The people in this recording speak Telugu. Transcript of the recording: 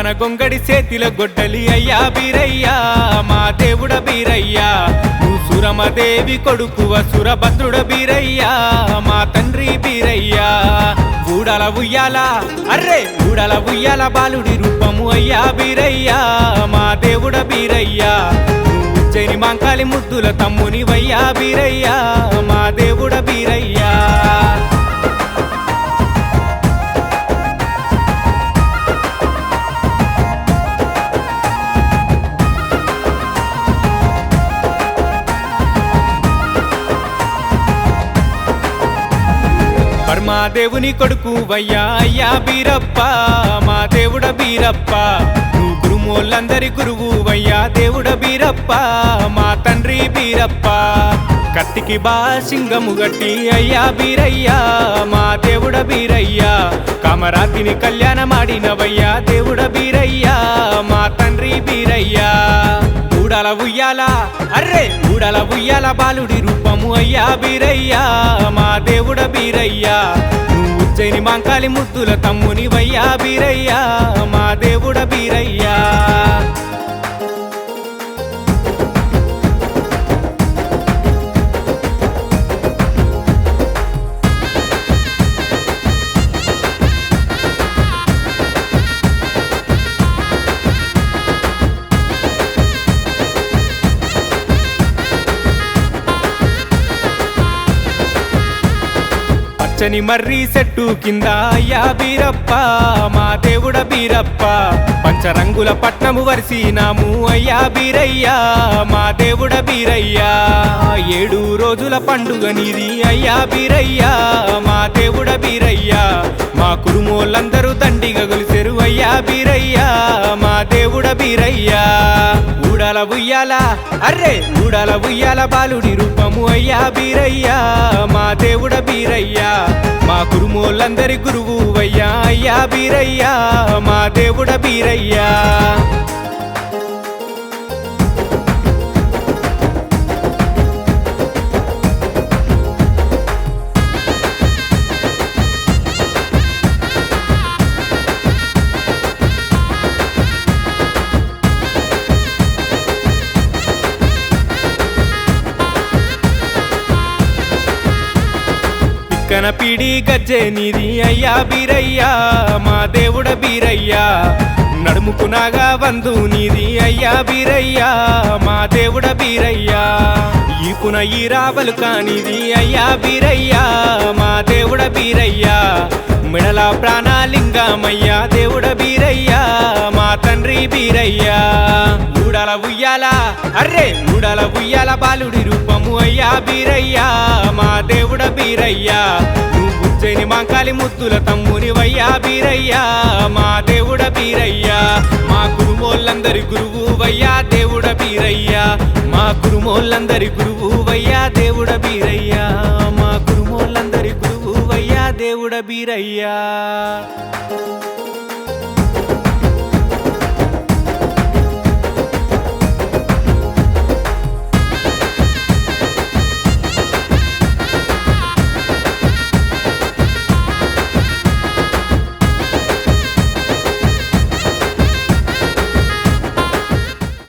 మన గొంగడి చేతిల గొడ్డలి అయ్యా బీరయ్యా మా దేవుడ బీరయ్యా నువ్వు సురమదేవి కొడుకువ సురభద్రుడ బీరయ్యా మా తండ్రి బీరయ్యా ఊడల ఉయ్యాల అర్రే ఊడల ఉయ్యాల బాలుడి రూపము అయ్యా బీరయ్యా మా దేవుడ బీరయ్యా నువ్వు ఉజ్జయిని మాంకాలి ముద్దుల తమ్ముని వయ్యా బీరయ్యా మా దేవుడ బీరయ్యా మా దేవుని కొడుకు వయ్యా అయ్యా బీరప్ప మా దేవుడ బీరప్ప నువ్వు గురుమోళ్ళందరి గురువు వయ్యా దేవుడ బీరప్ప మా తండ్రి బీరప్ప కత్తికి బా సింగము గట్టి అయ్యా బీరయ్యా మా దేవుడ బీరయ్యా కామరాతిని కళ్యాణమాడినవయ్యా దేవుడ బీరయ్యా మా తండ్రి బీరయ్యా ఊడల ఉయ్యాల అర్రే ఊడల ఉయ్యాల బాలుడి రూపము అయ్యా బీరయ్యా మా దేవుడ బీరయ్యా నువ్వు ఉజ్జయిని మాంకాలి ముద్దుల తమ్ముని వయ్యా బీరయ్యా మా దేవుడ బీరయ్యా పచ్చని మర్రి చెట్టు కింద అయ్యా బీరప్ప మా దేవుడ బీరప్ప పంచరంగుల పట్నము వరిసినాము అయ్యా బీరయ్యా మా దేవుడ బీరయ్యా 7 రోజుల పండుగ నీది అయ్యా బీరయ్యా మా దేవుడ బీరయ్యా మా కురుమోళ్ళందరూ దండిగా గొలిసెరు అయ్యా బీరయ్యా మా దేవుడ బీరయ్యా ఊడల ఉయ్యాల అర్రే ఊడల ఉయ్యాల బాలుడి రూపము అయ్యా బీరయ్యా మా దేవుడ బీరయ్యా మా కురుమోళ్ళందరి గురువు వయ్యా అయ్యా బీరయ్యా మా దేవుడ బీరయ్యా కనపిడి గజ్జె నీది అయ్యా బీరయ్యా మా దేవుడ బీరయ్యా నడుముకునాగా వందు నీది అయ్యా బీరయ్యా మా దేవుడ బీరయ్యా ఈపున ఈ రాబలు కానిది అయ్యా బీరయ్యా మా దేవుడ బీరయ్యా మిడల ప్రాణాలింగమయ్యా దేవుడ బీరయ్యా మా తండ్రి బీరయ్యా ఊడల ఉయ్యాల అర్రే ఊడల ఉయ్యాల బాలుడి రూపము అయ్యా బీరయ్యా మా దేవుడ బీరయ్యా నువ్వు ఉజ్జయిని మాంకాలి ముద్దుల తమ్ముని వయ్యా బీరయ్యా మా దేవుడ బీరయ్యా మా కురుమోళ్ళందరి గురువు వయ్యా దేవుడ బీరయ్యా మా కురుమోళ్ళందరి గురువు వయ్యా దేవుడ బీరయ్యా మా కురుమోళ్ళందరి గురువు వయ్యా దేవుడ బీరయ్యా